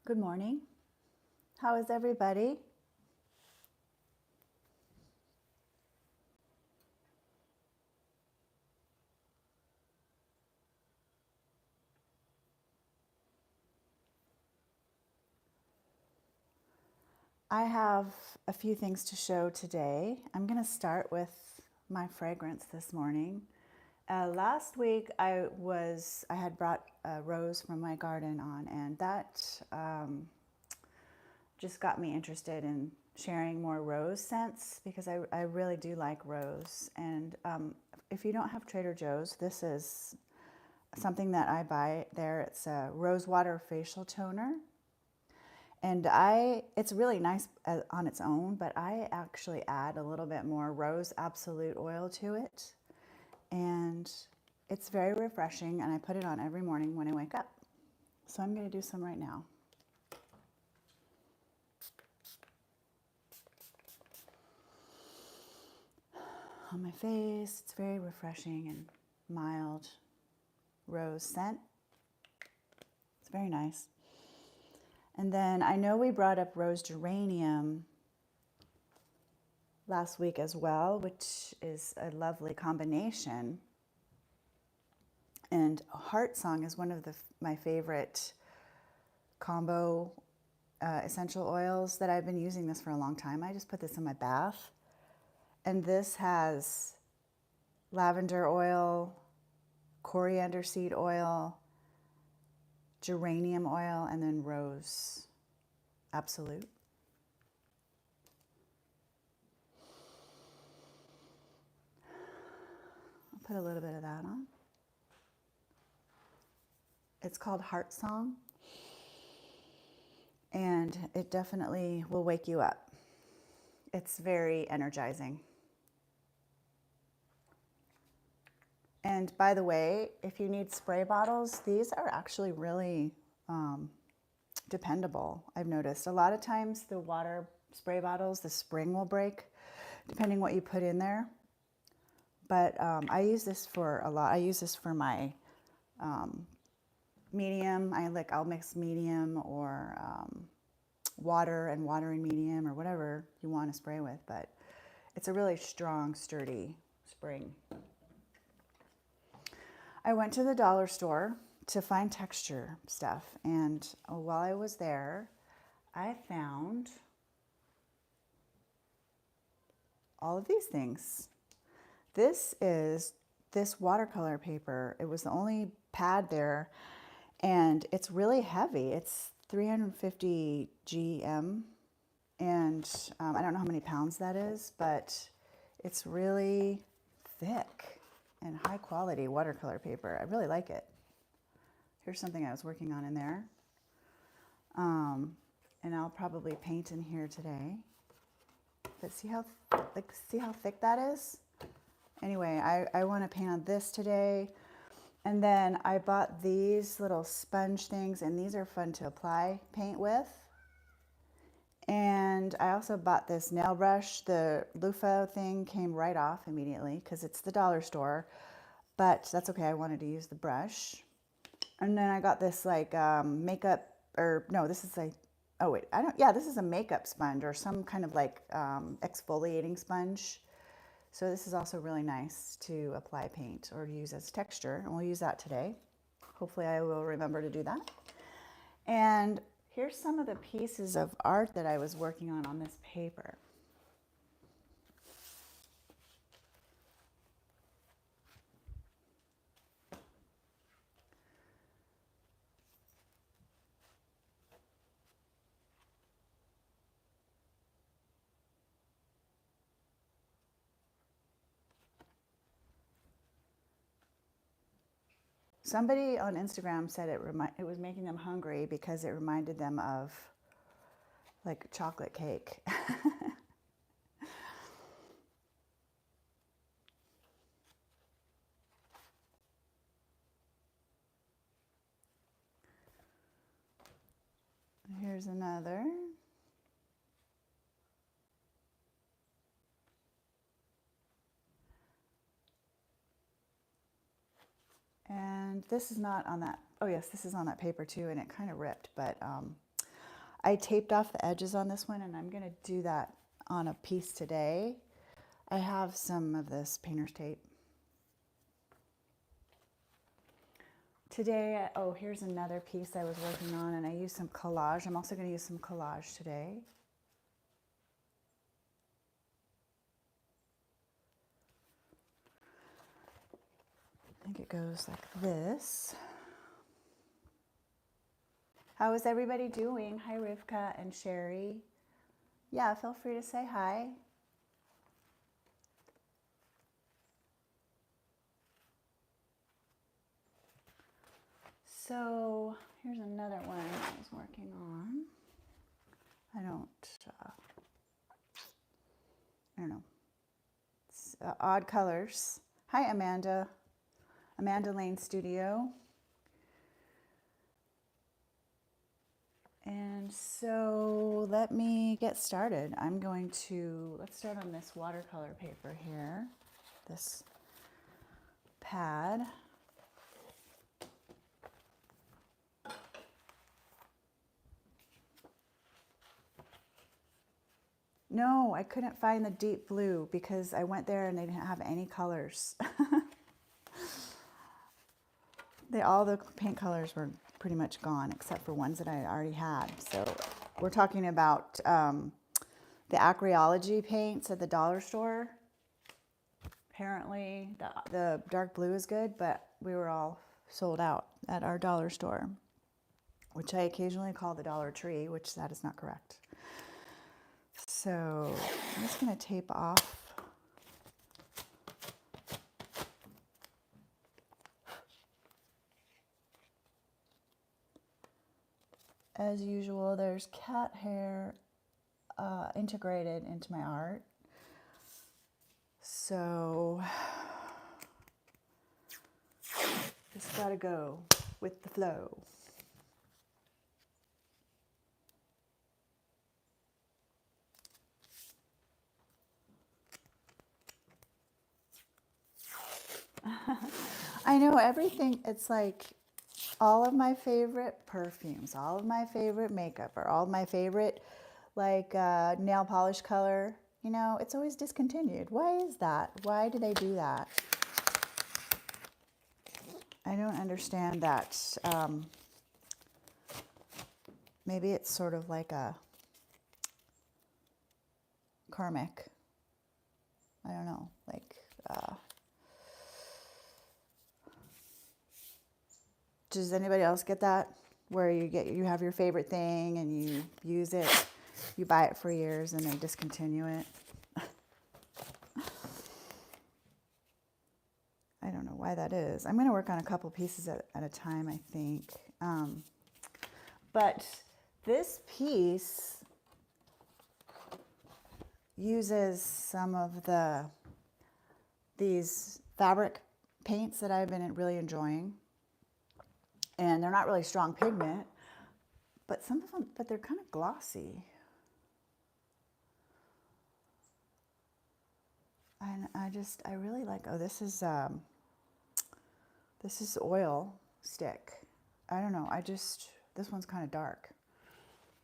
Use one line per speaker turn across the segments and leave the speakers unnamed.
Good morning. How is everybody? I have a few things to show today. I'm going to start with my fragrance this morning. Last week I had brought a rose from my garden on, and that just got me interested in sharing more rose scents because I really do like rose. And if you don't have Trader Joe's, this is something that I buy there. It's a rose water facial toner. And it's really nice on its own, but I actually add a little bit more rose absolute oil to it. And it's very refreshing, and I put it on every morning when I wake up. So I'm going to do some right now. On my face, it's very refreshing and mild rose scent. It's very nice. And then I know we brought up rose geranium last week as well, which is a lovely combination. And Heart Song is one of my favorite combo essential oils that I've been using this for a long time. I just put this in my bath. And this has lavender oil, coriander seed oil, geranium oil, and then rose absolute. I'll put a little bit of that on. It's called Heart Song, and it definitely will wake you up. It's very energizing. And by the way, if you need spray bottles, these are actually really dependable. I've noticed a lot of times the water spray bottles, the spring will break depending what you put in there. But I use this for a lot. I use this for my medium. I'll mix medium or water and watering medium or whatever you want to spray with. But it's a really strong, sturdy spring. I went to the dollar store to find texture stuff, and while I was there, I found all of these things. This is this watercolor paper. It was the only pad there, and it's really heavy. It's 350 GM, and I don't know how many pounds that is, but it's really thick and high quality watercolor paper. I really like it. Here's something I was working on in there. And I'll probably paint in here today. But see how thick that is? Anyway, I want to paint on this today. And then I bought these little sponge things, and these are fun to apply paint with. And I also bought this nail brush. The loofah thing came right off immediately because it's the dollar store, but that's okay. I wanted to use the brush. And then I got this like makeup, or no, this is this is a makeup sponge or some kind of like exfoliating sponge. So this is also really nice to apply paint or use as texture, and we'll use that today. Hopefully I will remember to do that. And here's some of the pieces of art that I was working on this paper. Somebody on Instagram said it was making them hungry because it reminded them of like chocolate cake. Here's another. And this is not on that. Oh yes, this is on that paper too, and it kind of ripped, but I taped off the edges on this one, and I'm going to do that on a piece today. I have some of this painter's tape. Today, oh, here's another piece I was working on, and I used some collage. I'm also going to use some collage today. I think it goes like this. How is everybody doing? Hi, Rivka and Sherry. Yeah, feel free to say hi. So here's another one I was working on. I don't know. It's odd colors. Hi, Amanda. Amanda Lane Studio. And so let me get started. Let's start on this watercolor paper here, this pad. No, I couldn't find the deep blue because I went there and they didn't have any colors. All the paint colors were pretty much gone except for ones that I already had. So we're talking about the Acryology paints at the dollar store. Apparently the dark blue is good, but we were all sold out at our dollar store, which I occasionally call the Dollar Tree, which that is not correct. So I'm just going to tape off. As usual, there's cat hair integrated into my art. So just gotta go with the flow. I know everything, it's like all of my favorite perfumes, all of my favorite makeup, or all of my favorite like nail polish color, you know, it's always discontinued. Why is that? Why do they do that? I don't understand that. Maybe it's sort of like a karmic. I don't know, like does anybody else get that? Where you have your favorite thing and you use it, you buy it for years and then discontinue it. I don't know why that is. I'm going to work on a couple pieces at a time, I think. But this piece uses some of these fabric paints that I've been really enjoying. And they're not really strong pigment, but some of them, but they're kind of glossy. And I really like, oh, this is oil stick. I don't know, this one's kind of dark,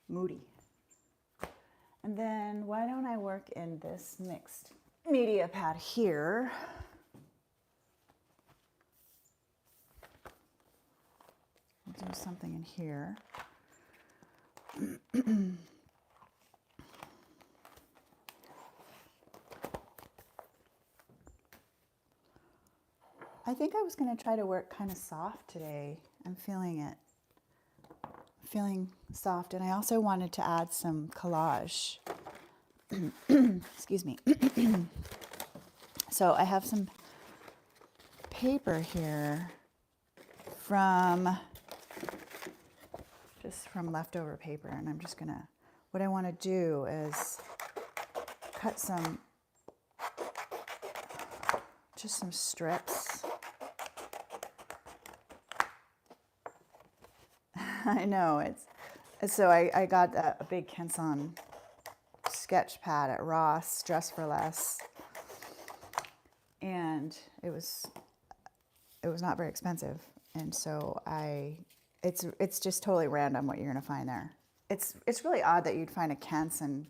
moody. And then why don't I work in this mixed media pad here? I'll do something in here. I think I was going to try to work kind of soft today. I'm feeling it. Feeling soft. And I also wanted to add some collage. Excuse me. So I have some paper here from leftover paper, and I'm just gonna, what I want to do is cut just some strips. I know, so I got a big Kenson sketch pad at Ross, Dress for Less, and it was not very expensive, and so it's just totally random what you're gonna find there. It's really odd that you'd find a Canson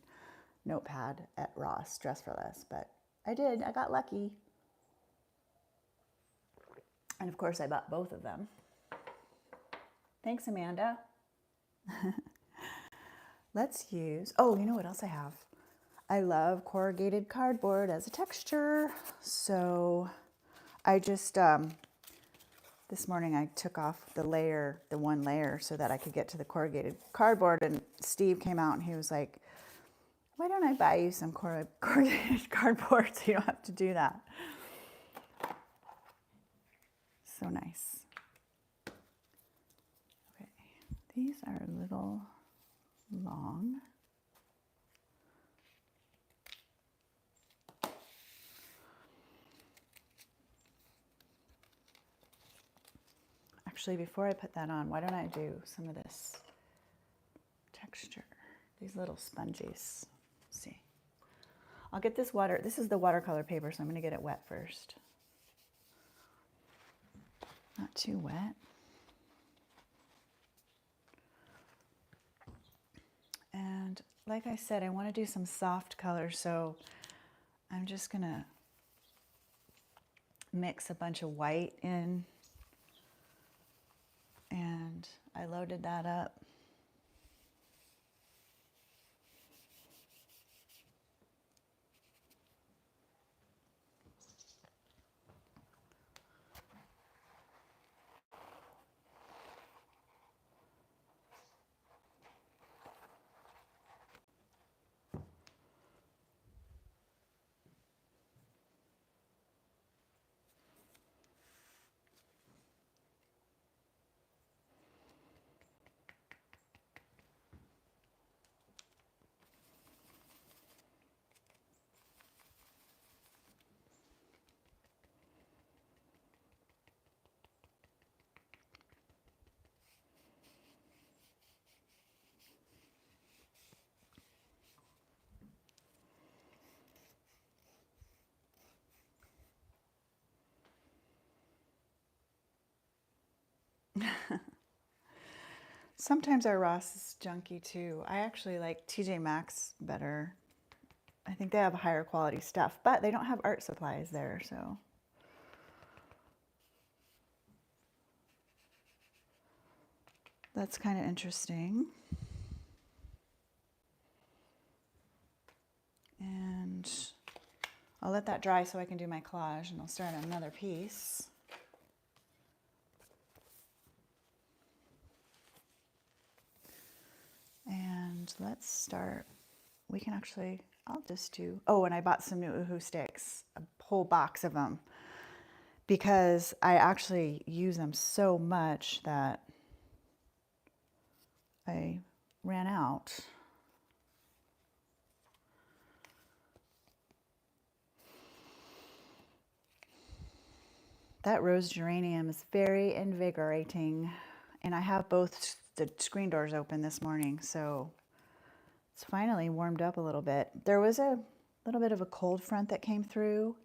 notepad at Ross, Dress for Less, but I did. I got lucky. And of course, I bought both of them. Thanks, Amanda. Let's use, oh, you know what else I have? I love corrugated cardboard as a texture. So I just, this morning I took off the one layer so that I could get to the corrugated cardboard, and Steve came out and he was like, why don't I buy you some corrugated cardboard so you don't have to do that? So nice. Okay, these are a little long. Actually, before I put that on, why don't I do some of this texture? These little sponges. Let's see. I'll get this water. This is the watercolor paper, so I'm going to get it wet first. Not too wet. And like I said, I want to do some soft colors, so I'm just going to mix a bunch of white in. And I loaded that up. Sometimes our Ross is junky too. I actually like TJ Maxx better. I think they have higher quality stuff, but they don't have art supplies there, so. That's kind of interesting. And I'll let that dry so I can do my collage, and I'll start on another piece. And let's start, we can actually, I'll just do, oh, and I bought some new Uhu sticks, a whole box of them, because I actually use them so much that I ran out. That rose geranium is very invigorating, and I have both the screen doors open this morning, so it's finally warmed up a little bit. There was a little bit of a cold front that came through,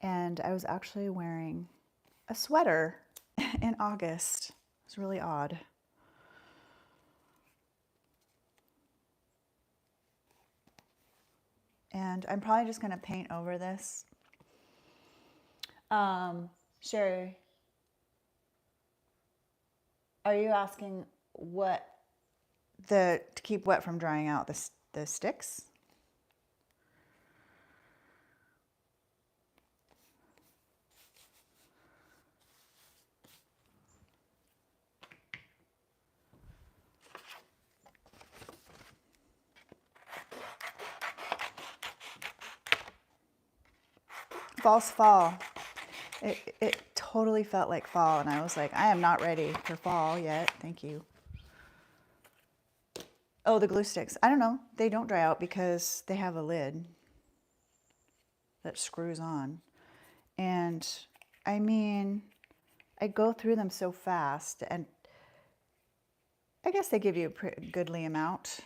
and I was actually wearing a sweater in August. It's really odd. And I'm probably just going to paint over this. Sherry, are you asking what to keep wet from drying out, the sticks? False fall. It totally felt like fall, and I was like, I am not ready for fall yet. Thank you. Oh, the glue sticks. I don't know. They don't dry out because they have a lid that screws on. And I mean, I go through them so fast, and I guess they give you a pretty goodly amount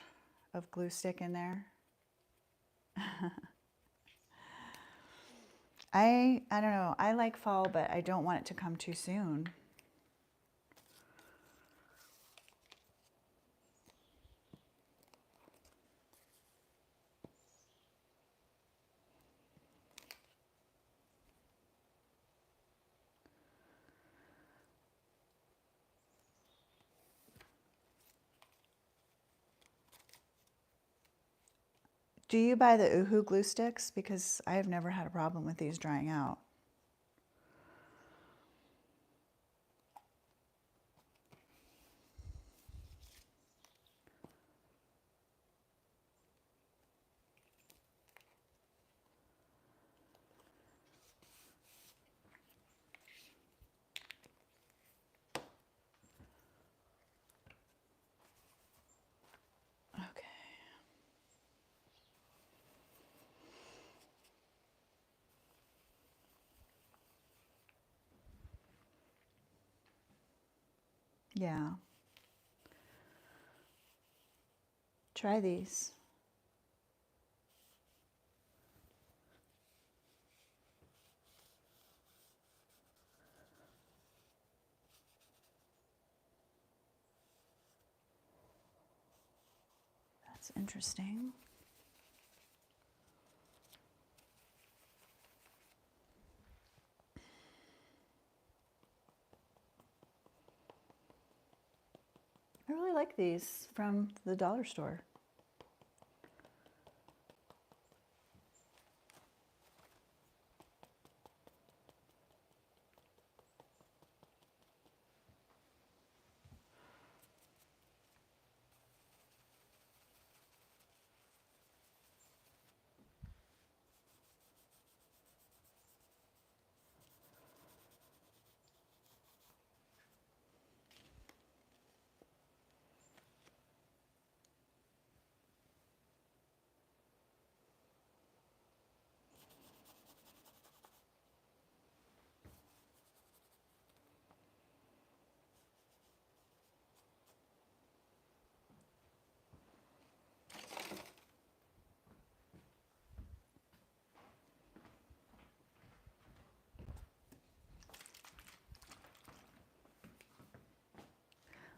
of glue stick in there. I don't know. I like fall, but I don't want it to come too soon. Do you buy the Oohoo glue sticks? Because I have never had a problem with these drying out. Okay. Yeah. Try these. That's interesting. I really like these from the dollar store.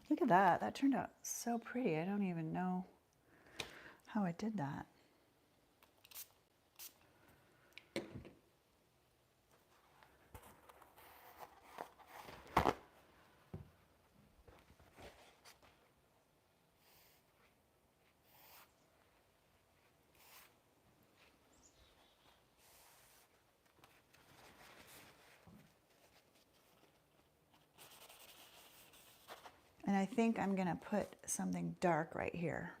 Look at that. That turned out so pretty. I don't even know how I did that. And I think I'm going to put something dark right here.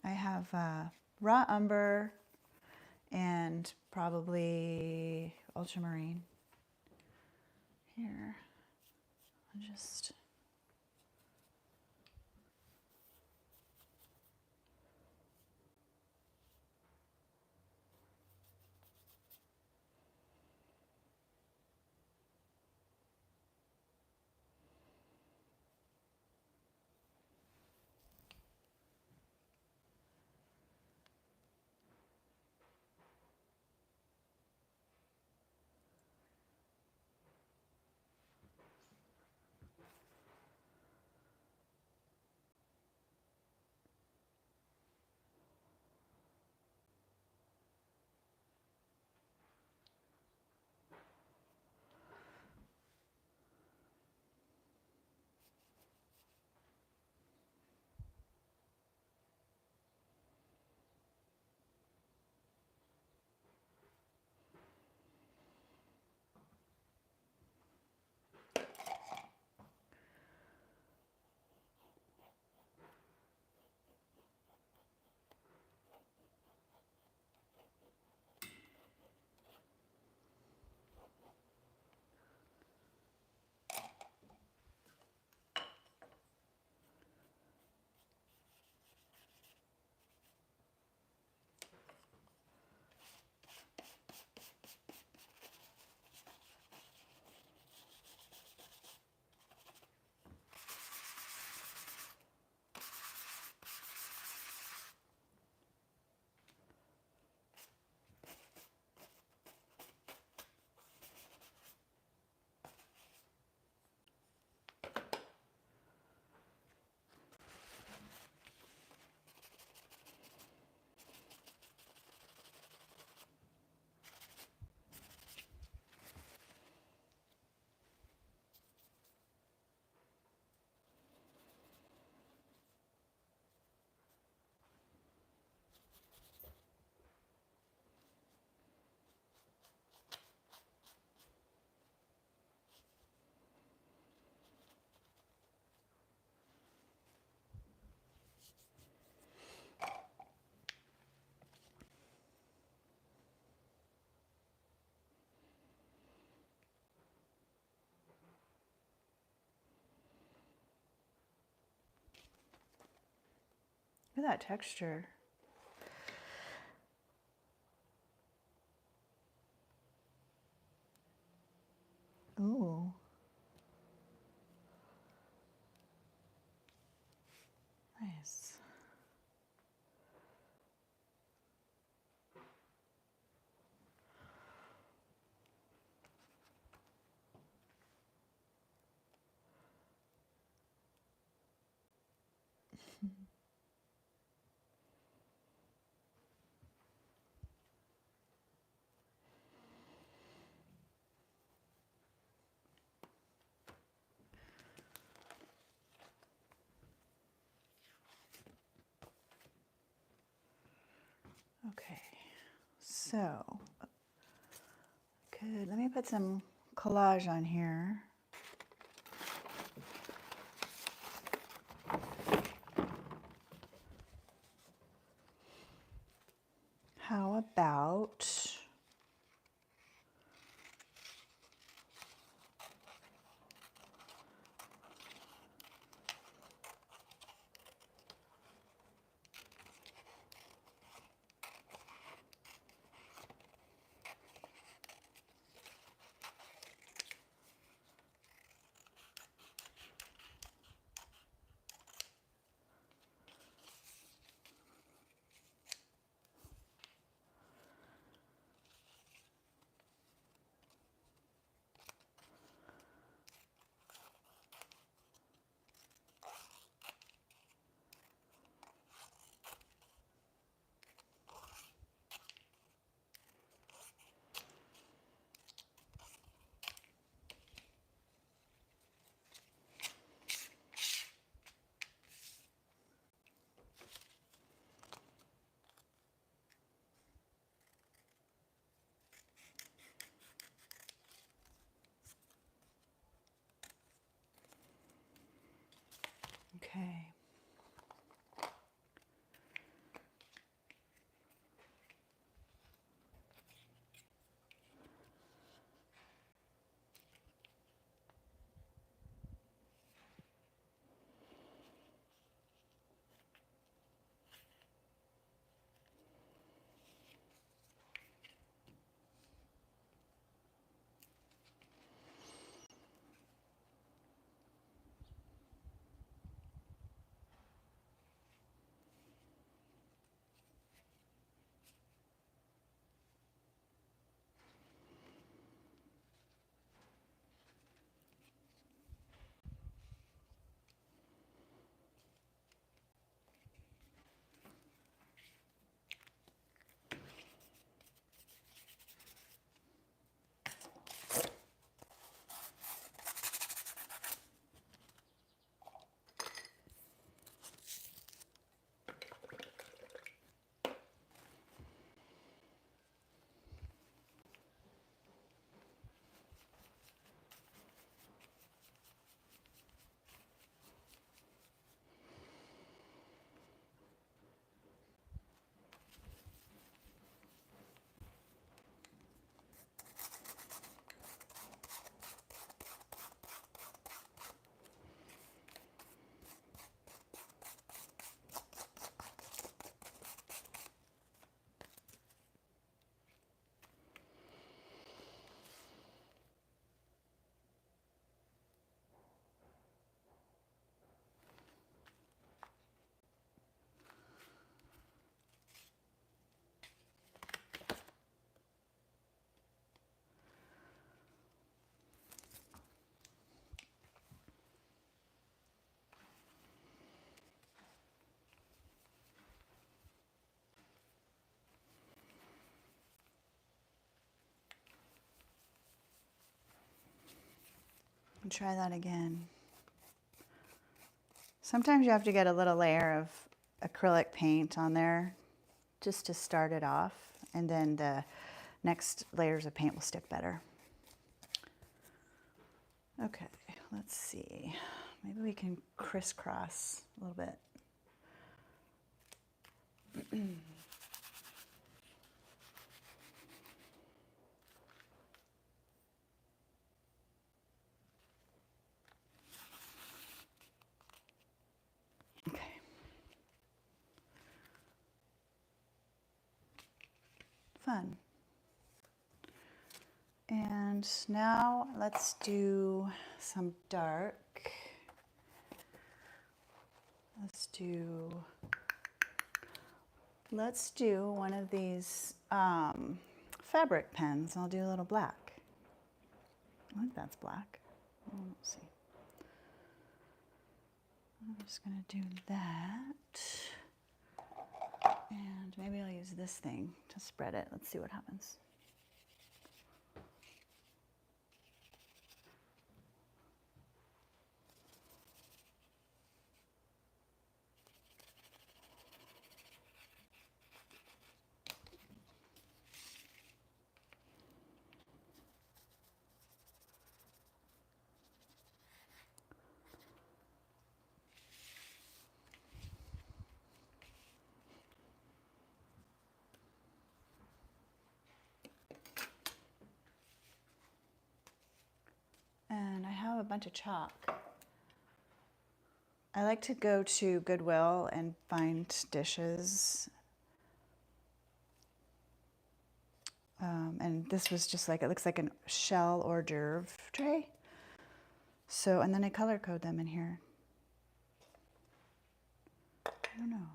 I have raw umber and probably ultramarine here. I'll just Look at that texture. Ooh. Nice. Okay, so good. Let me put some collage on here. How about okay. And try that again. Sometimes you have to get a little layer of acrylic paint on there just to start it off, and then the next layers of paint will stick better. Okay, let's see. Maybe we can crisscross a little bit. Okay. fun. And now let's do some dark. Let's do one of these fabric pens. I'll do a little black. I think that's black. Let's see. I'm just gonna do that. And maybe I'll use this thing to spread it. Let's see what happens. And I have a bunch of chalk. I like to go to Goodwill and find dishes. And this was just like, it looks like a shell hors d'oeuvre tray. So, and then I color code them in here. I don't know.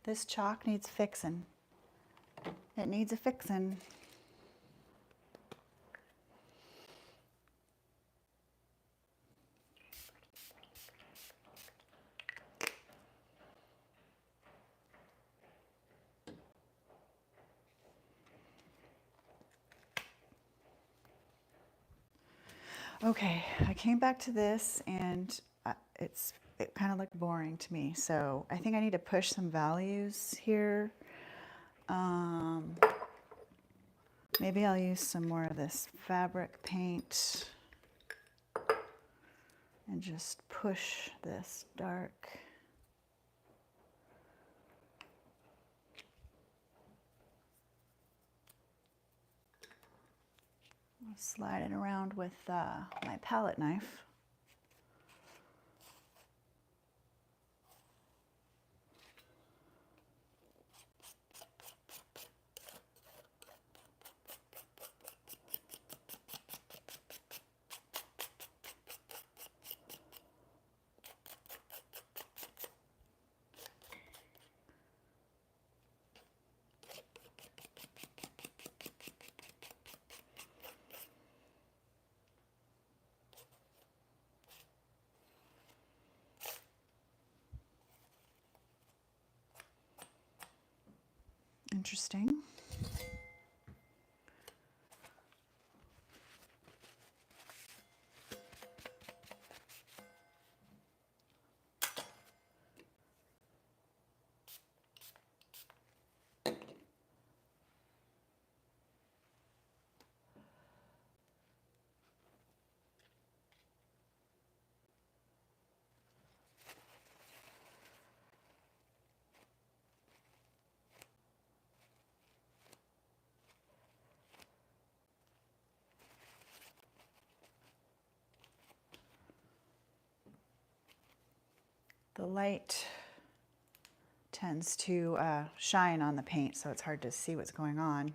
This chalk needs fixing. It needs a fixing. Okay, I came back to this and it kind of looked boring to me. So I think I need to push some values here. Maybe I'll use some more of this fabric paint and just push this dark. I'll slide it around with my palette knife. Interesting. the light tends to shine on the paint, so it's hard to see what's going on.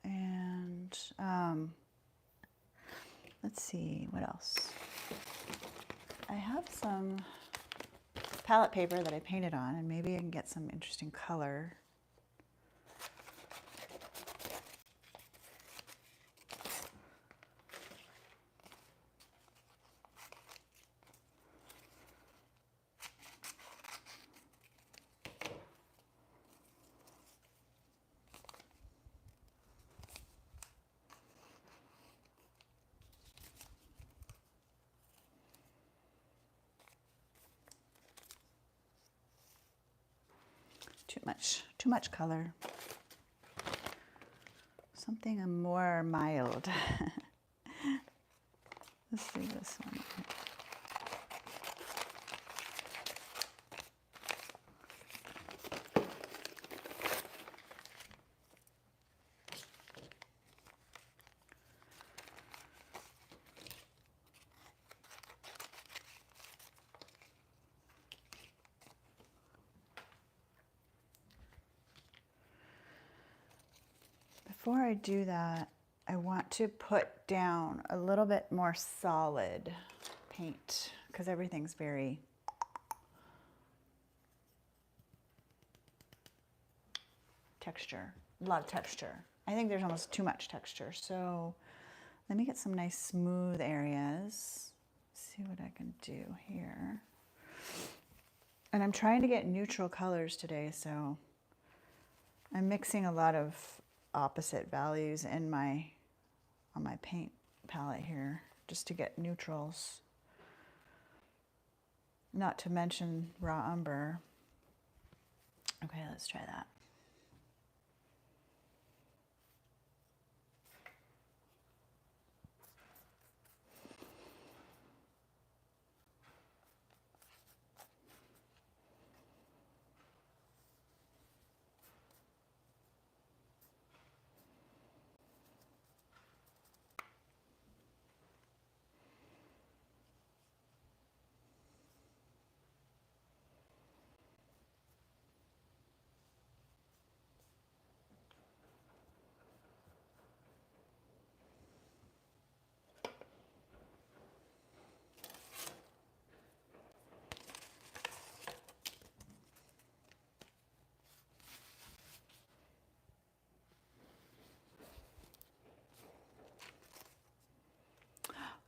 And let's see, what else? I have some palette paper that I painted on, and maybe I can get some interesting color. Too much color. Something more mild. Let's do this one. Before I do that, I want to put down a little bit more solid paint because everything's very texture, a lot of texture. I think there's almost too much texture. So let me get some nice smooth areas. See what I can do here. And I'm trying to get neutral colors today, so I'm mixing a lot of opposite values in on my paint palette here just to get neutrals, not to mention raw umber. Okay, let's try that.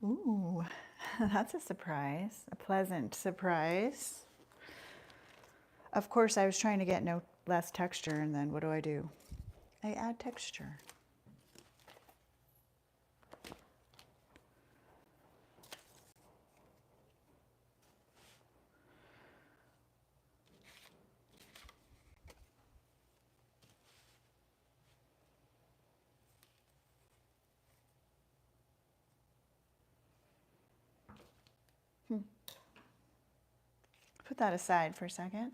Ooh, that's a surprise, a pleasant surprise. Of course, I was trying to get no less texture, and then what do? I add texture. Put that aside for a second.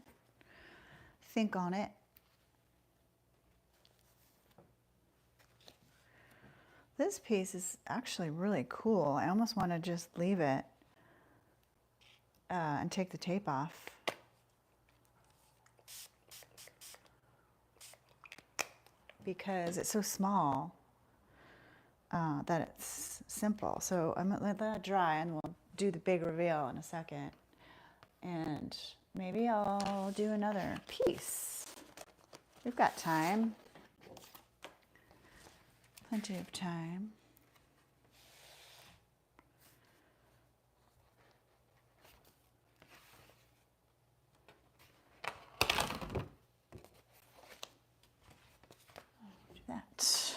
Think on it. This piece is actually really cool. I almost want to just leave it and take the tape off. Because it's so small that it's simple. So I'm going to let that dry and we'll do the big reveal in a second. And maybe I'll do another piece. We've got time. Plenty of time. Do that.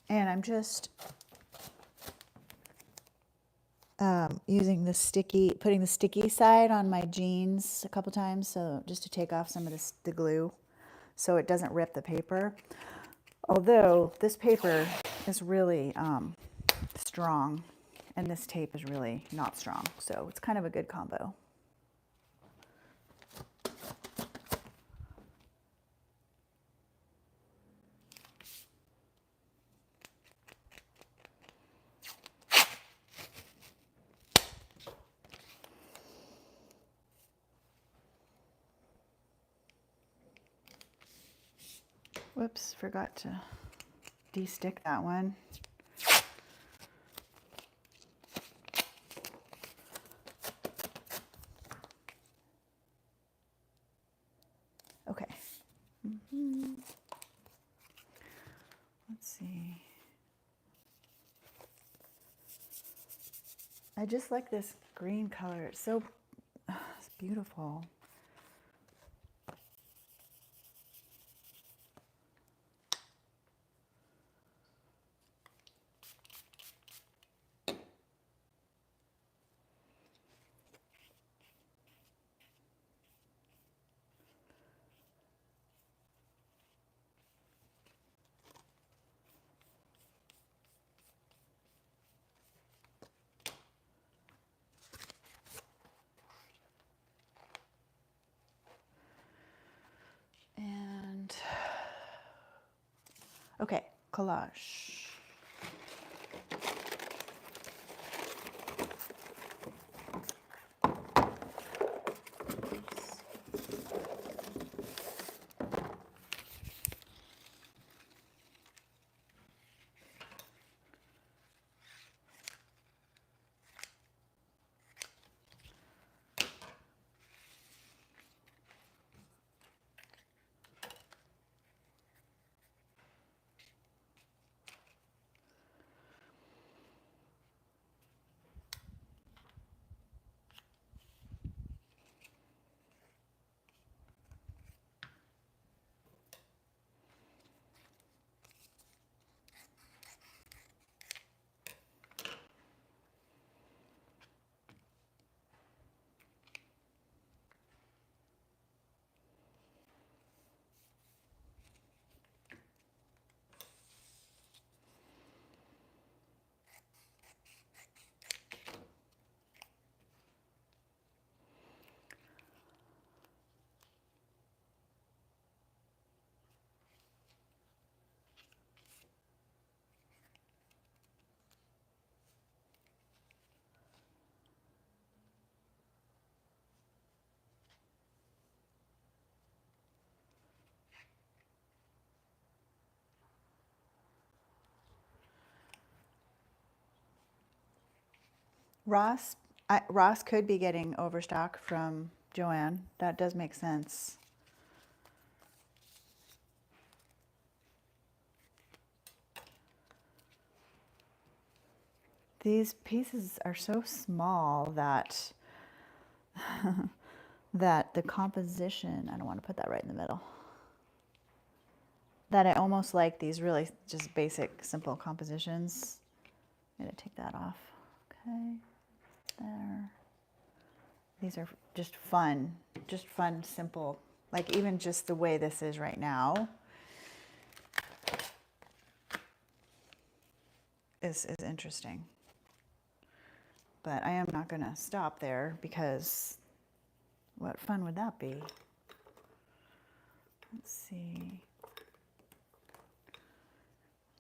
And I'm just using the sticky, putting the sticky side on my jeans a couple times, so just to take off some of the glue so it doesn't rip the paper. Although this paper is really strong And this tape is really not strong, so it's kind of a good combo. Whoops, forgot to de-stick that one. Okay. Let's see. I just like this green color. It's so it's beautiful. And okay, collage. Ross could be getting overstock from Joanne. That does make sense. These pieces are so small that that the composition, I don't want to put that right in the middle, that I almost like these really just basic, simple compositions. I'm going to take that off. Okay, there. These are just fun, simple, like even just the way this is right now is interesting. But I am not going to stop there because what fun would that be? Let's see.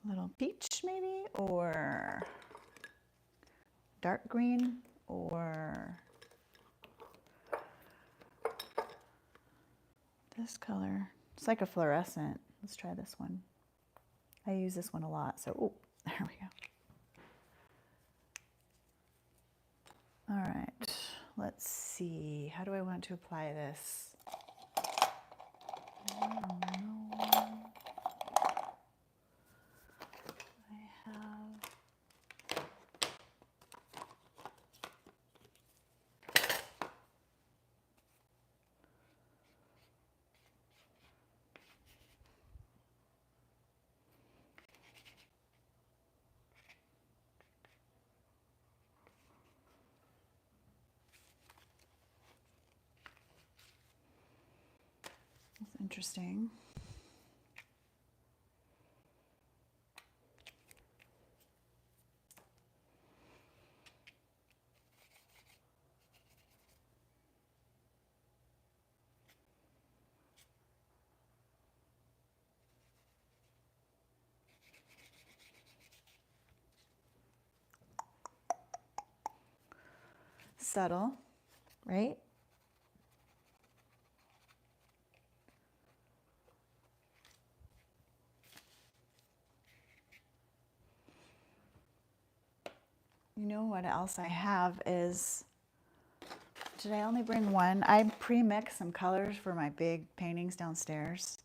Little peach maybe, or dark green, or this color. It's like a fluorescent. Let's try this one. I use this one a lot, so oh, there we go. All right, let's see. How do I want to apply this? I don't know. I have that's interesting. Subtle, right? You know what else I have is, did I only bring one? I pre-mixed some colors for my big paintings downstairs.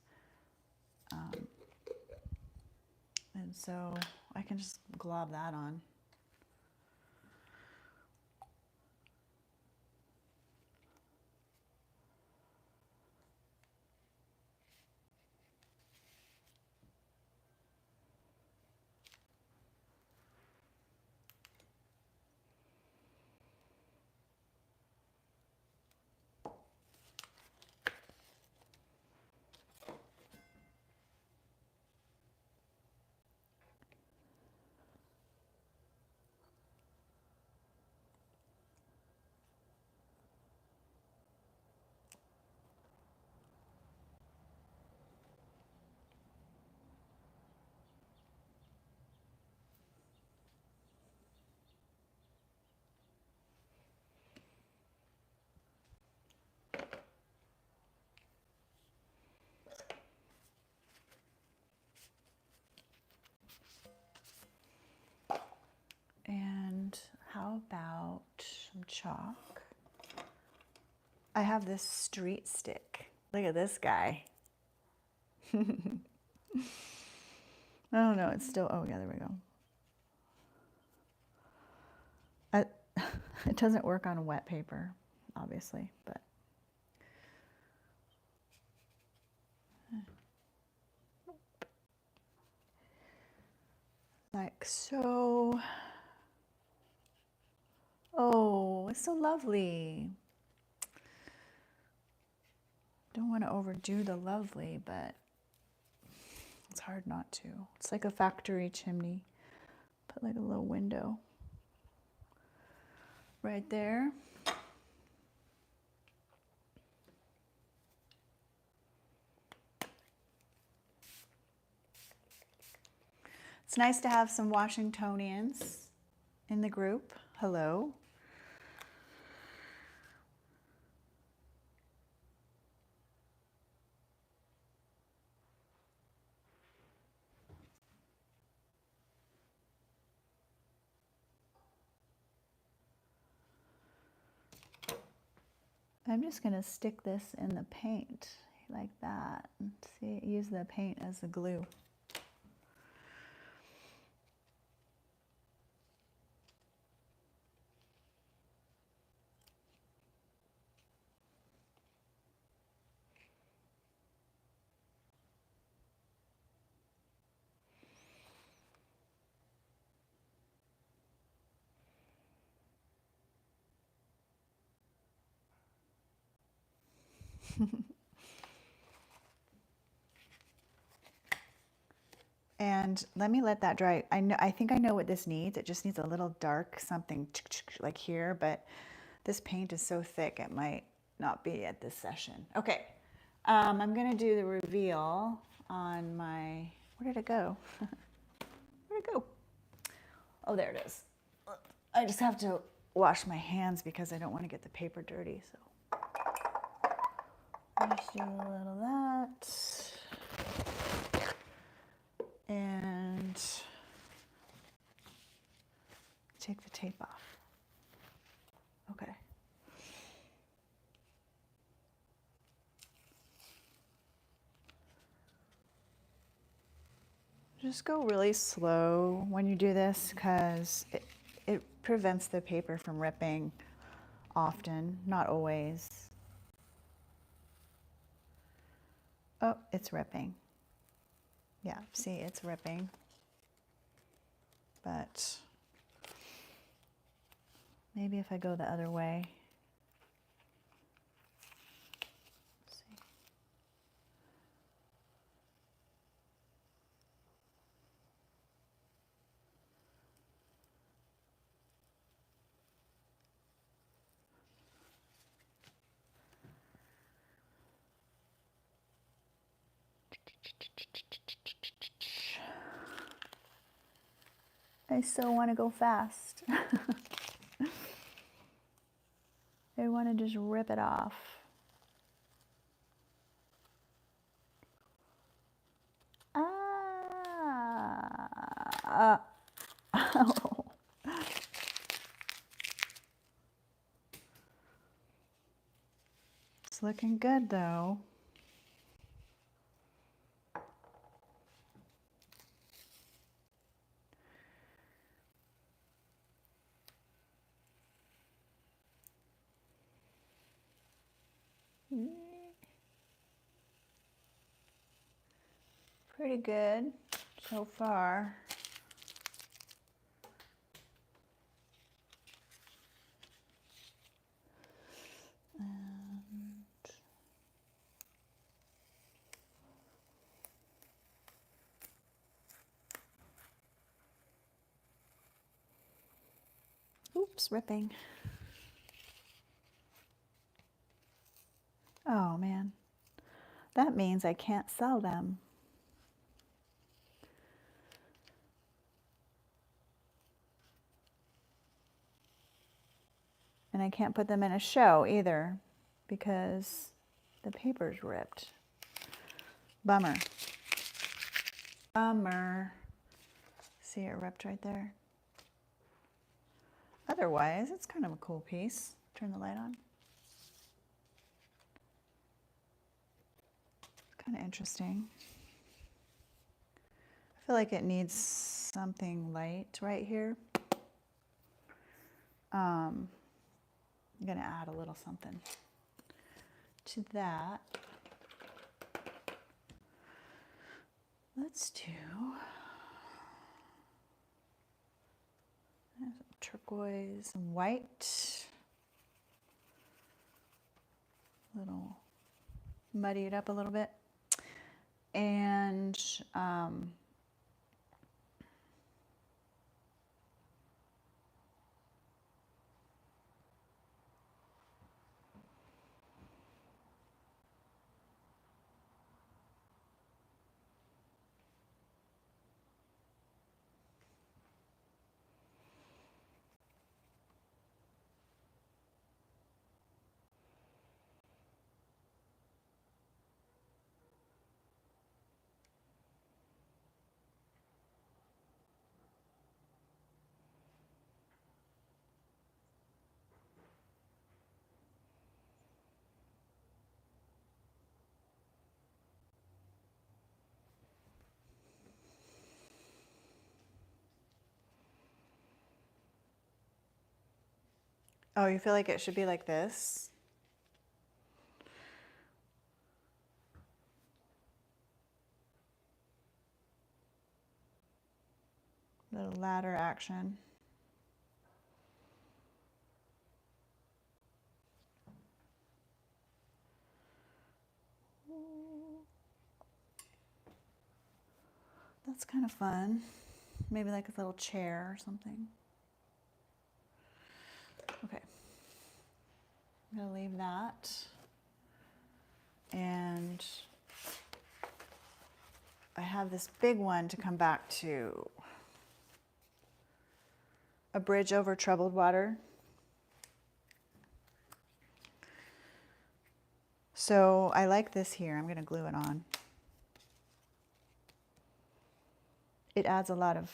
And so I can just glob that on. And how about some chalk? I have this street stick. Look at this guy. I don't know, it's still, oh yeah, there we go. It doesn't work on wet paper, obviously, but. Like so. Oh, it's so lovely. Don't want to overdo the lovely, but it's hard not to. It's like a factory chimney. Put like a little window right there. It's nice to have some Washingtonians in the group. Hello. I'm just going to stick this in the paint like that. See, use the paint as the glue. And let me let that dry. I think I know what this needs. It just needs a little dark something like here, but this paint is so thick it might not be at this session. Okay, I'm gonna do the reveal on my, where did it go? Where'd it go? Oh, there it is. I just have to wash my hands because I don't want to get the paper dirty, so. Just do a little of that. And take the tape off. Okay. Just go really slow when you do this because it prevents the paper from ripping often, not always. Oh, it's ripping. Yeah, see, it's ripping. But maybe if I go the other way. Let's see. I so want to go fast. I want to just rip it off. Oh. It's looking good though. Pretty good so far. Oops, ripping. Oh man, that means I can't sell them. And I can't put them in a show either because the paper's ripped. Bummer. Bummer. See it ripped right there? Otherwise, it's kind of a cool piece. Turn the light on. It's kind of interesting. I feel like it needs something light right here. I'm going to add a little something to that. Let's do turquoise and white. Little muddy it up a little bit. And oh, you feel like it should be like this? Little ladder action. That's kind of fun. Maybe like a little chair or something. Okay. I'm going to leave that. And I have this big one to come back to. A bridge over troubled water. So I like this here. I'm going to glue it on. It adds a lot of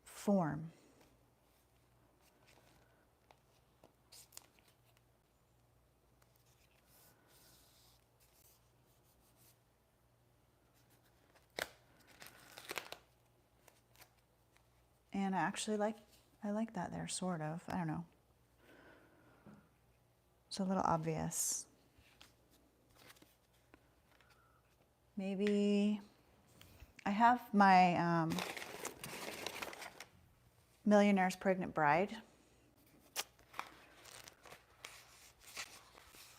form. And I actually like that there, sort of. I don't know. It's a little obvious. Maybe I have my Millionaire's Pregnant Bride.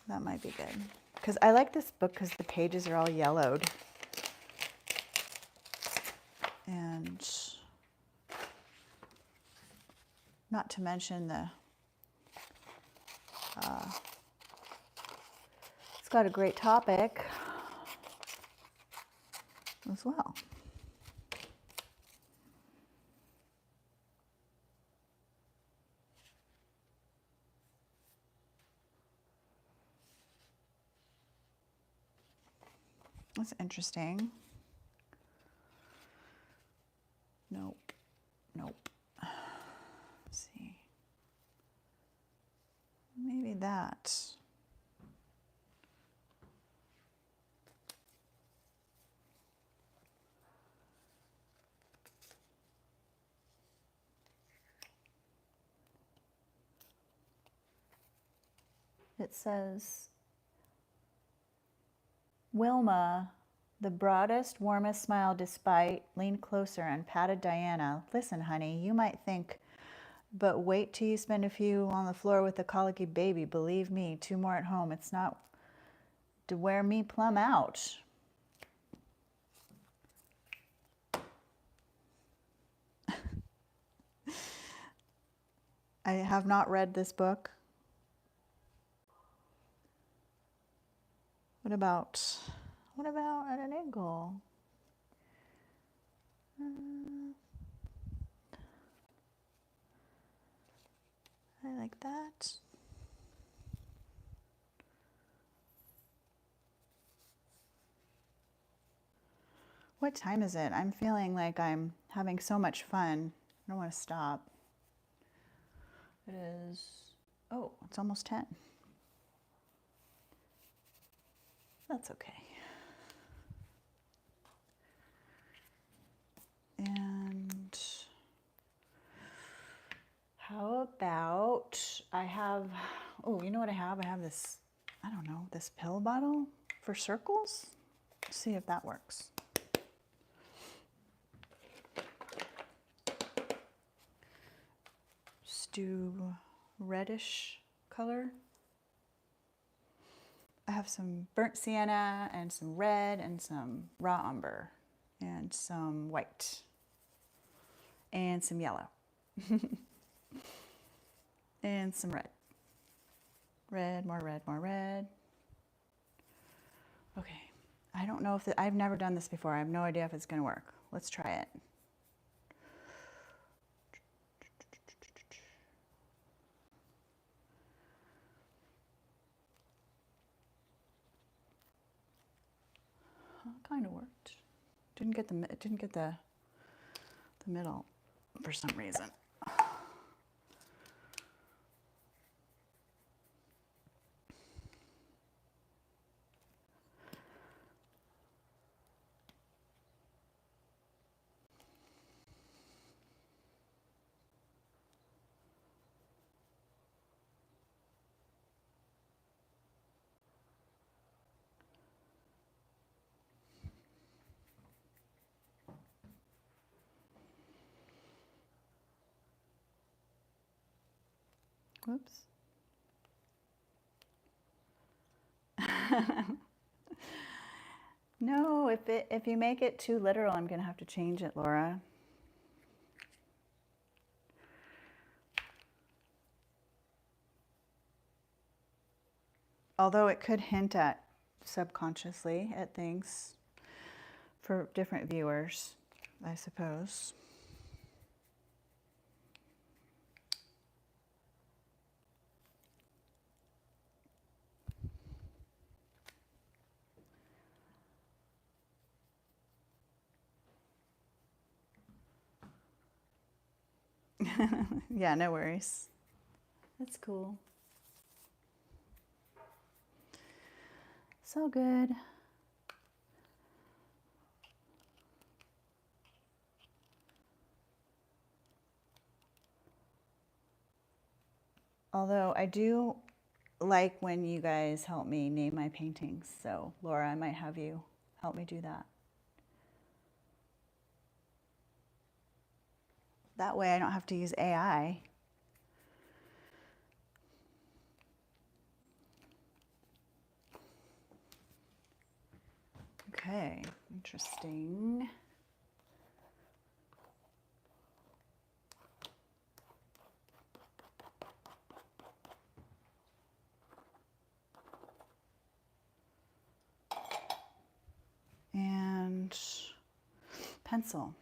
That might be good. Because I like this book because the pages are all yellowed. And not to mention the, it's got a great topic as well. That's interesting. Nope. Nope. Let's see. Maybe that. It says, Wilma, the broadest, warmest smile despite, leaned closer and patted Diana. Listen, honey, you might think, but wait till you spend a few on the floor with a colicky baby. Believe me, 2 more at home. It's not to wear me plumb out. I have not read this book. What about at an angle? I like that. What time is it? I'm feeling like I'm having so much fun. I don't want to stop. It is, oh, it's almost 10. That's okay. And how about I have, oh, you know what I have? I have this, I don't know, this pill bottle for circles. Let's see if that works. Do reddish color. I have some burnt sienna and some red and some raw umber and some white and some yellow and some red. Red, more red, more red. Okay, I don't know if I've never done this before. I have no idea if it's gonna work. Let's try it. Kind of worked. Didn't get the middle for some reason. Whoops. No, if you make it too literal, I'm gonna have to change it, Laura. Although it could hint at subconsciously at things for different viewers, I suppose. Yeah, no worries. That's cool. So good. Although I do like when you guys help me name my paintings. So Laura, I might have you help me do that. That way I don't have to use AI. Okay, interesting. And pencil,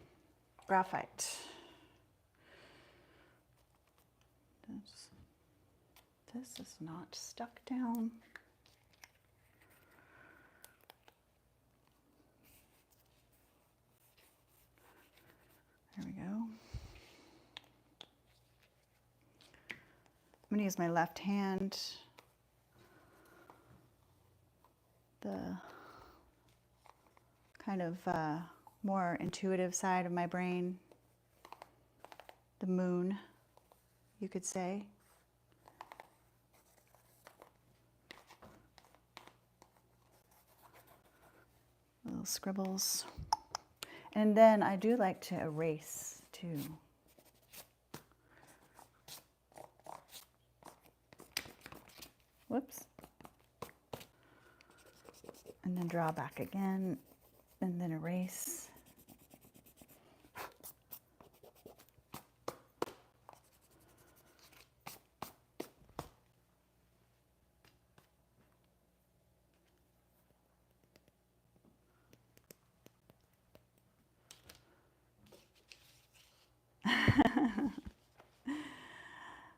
graphite. This is not stuck down. I'm going to use my left hand, the kind of more intuitive side of my brain, the moon, you could say. Little scribbles. And then I do like to erase too. Whoops. And then draw back again, and then erase.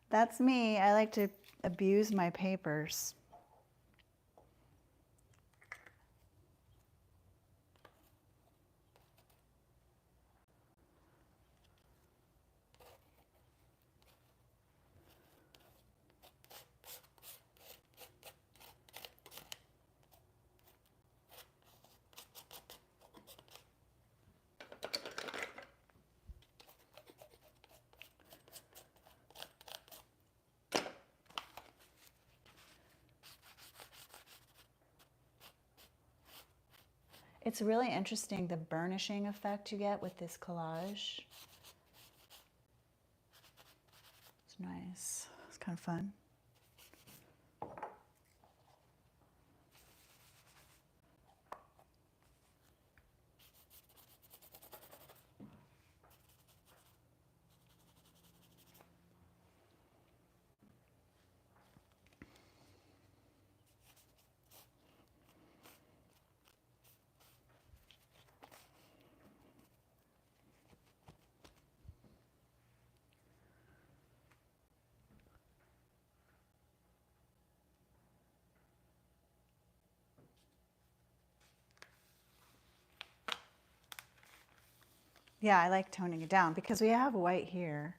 That's me. I like to abuse my papers. It's really interesting, the burnishing effect you get with this collage. It's nice. It's kind of fun. Yeah, I like toning it down because we have white here.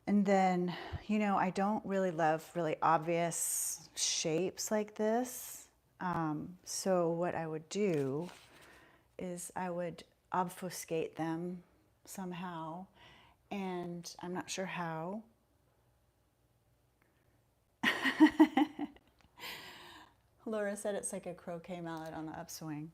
And then, you know, I don't really love really obvious shapes like this. So what I would do is I would obfuscate them somehow, and I'm not sure how. Laura said it's like a croquet mallet on the upswing.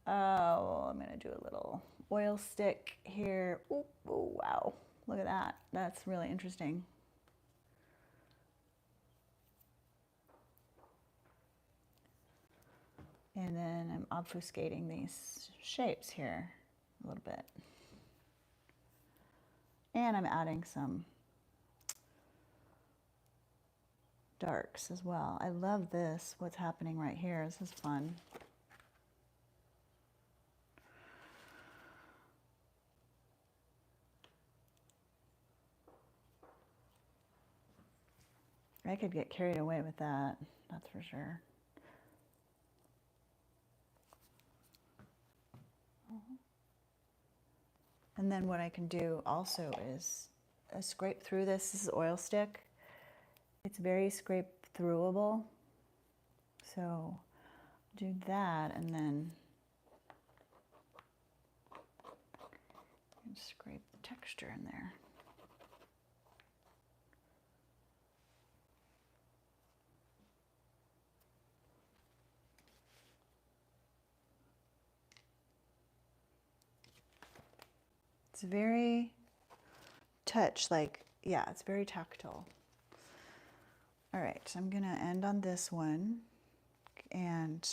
Oh, I'm gonna do a little oil stick here. Ooh, oh, wow, look at that. That's really interesting. And then I'm obfuscating these shapes here a little bit. And I'm adding some darks as well. I love this, what's happening right here. This is fun. I could get carried away with that, that's for sure. And then what I can do also is scrape through this. This is oil stick. It's very scrape throughable. So do that and then scrape the texture in there. It's very touch, like, yeah, it's very tactile. All right, so I'm gonna end on this one. And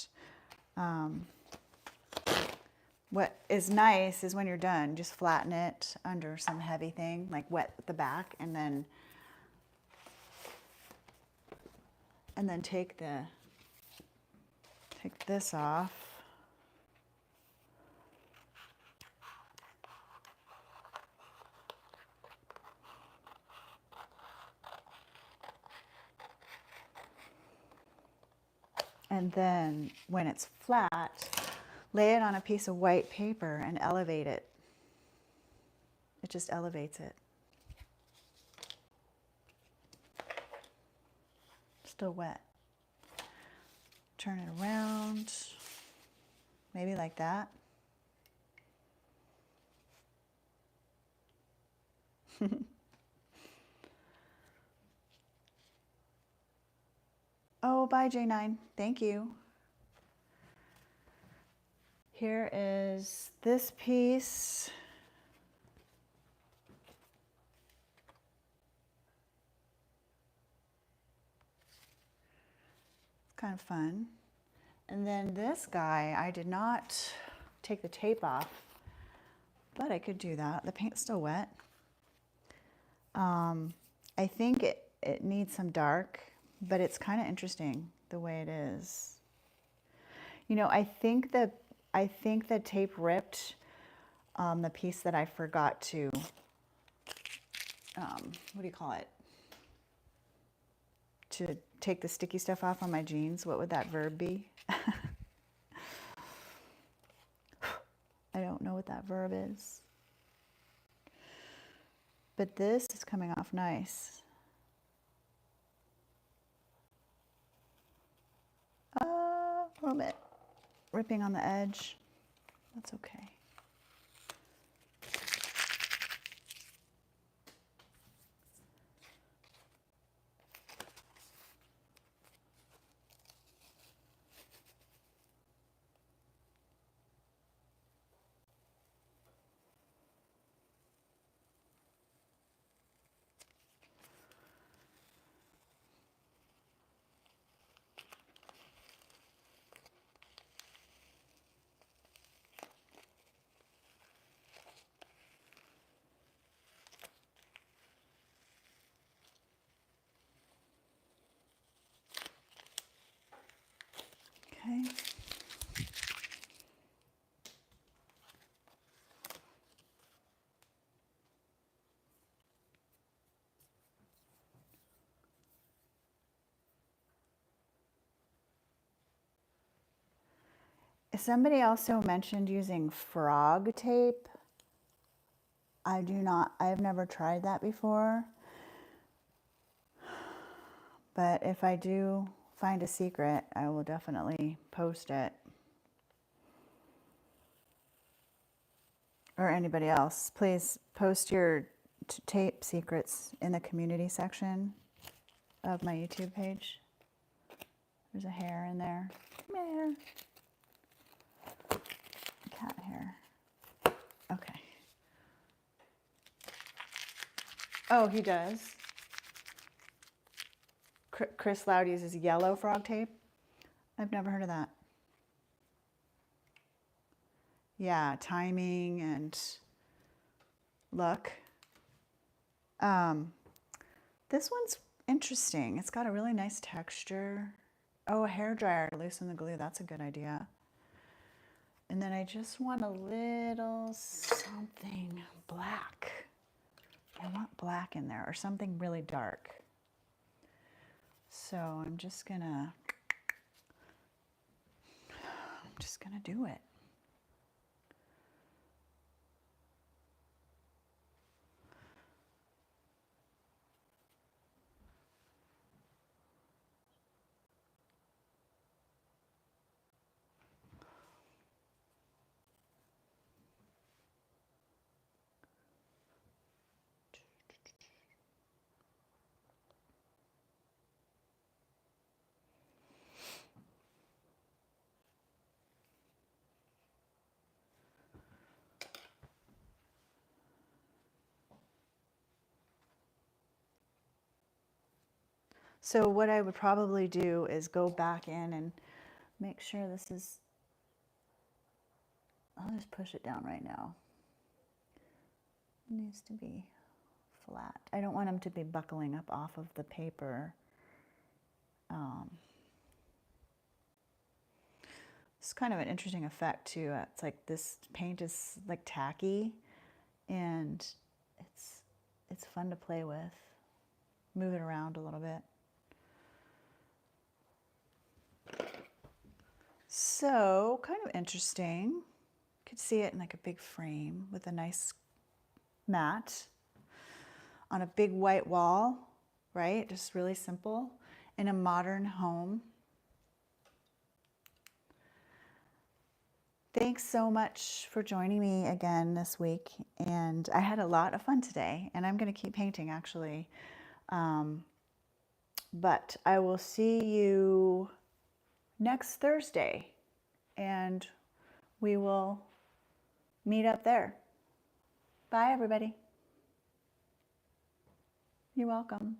what is nice is when you're done, just flatten it under some heavy thing, like wet the back, and then take this off. And then when it's flat, lay it on a piece of white paper and elevate it. It just elevates it. Still wet. Turn it around, maybe like that. Oh, bye J9, thank you. Here is this piece. Kind of fun. And then this guy, I did not take the tape off, but I could do that. The paint's still wet. I think it needs some dark, but it's kind of interesting the way it is. You know, I think the tape ripped the piece that I forgot to, what do you call it? To take the sticky stuff off on my jeans. What would that verb be? I don't know what that verb is. But this is coming off nice. A little bit ripping on the edge. That's okay. Okay. Somebody also mentioned using frog tape. I've never tried that before. But if I do find a secret, I will definitely post it. Or anybody else, please post your tape secrets in the community section of my YouTube page. There's a hair in there. Hair. Cat hair. Okay. Oh, he does. Chris Loud uses yellow frog tape. I've never heard of that. Yeah, timing and luck. This one's interesting. It's got a really nice texture. Oh, a hairdryer to loosen the glue. That's a good idea. And then I just want a little something black. I want black in there or something really dark. So I'm just gonna do it. So what I would probably do is go back in and make sure this is, I'll just push it down right now. It needs to be flat. I don't want them to be buckling up off of the paper. It's kind of an interesting effect too. It's like this paint is like tacky and it's fun to play with. Move it around a little bit. So kind of interesting. You could see it in like a big frame with a nice mat on a big white wall, right? Just really simple in a modern home. Thanks so much for joining me again this week. And I had a lot of fun today, and I'm going to keep painting actually. But I will see you next Thursday, and we will meet up there. Bye, everybody. You're welcome.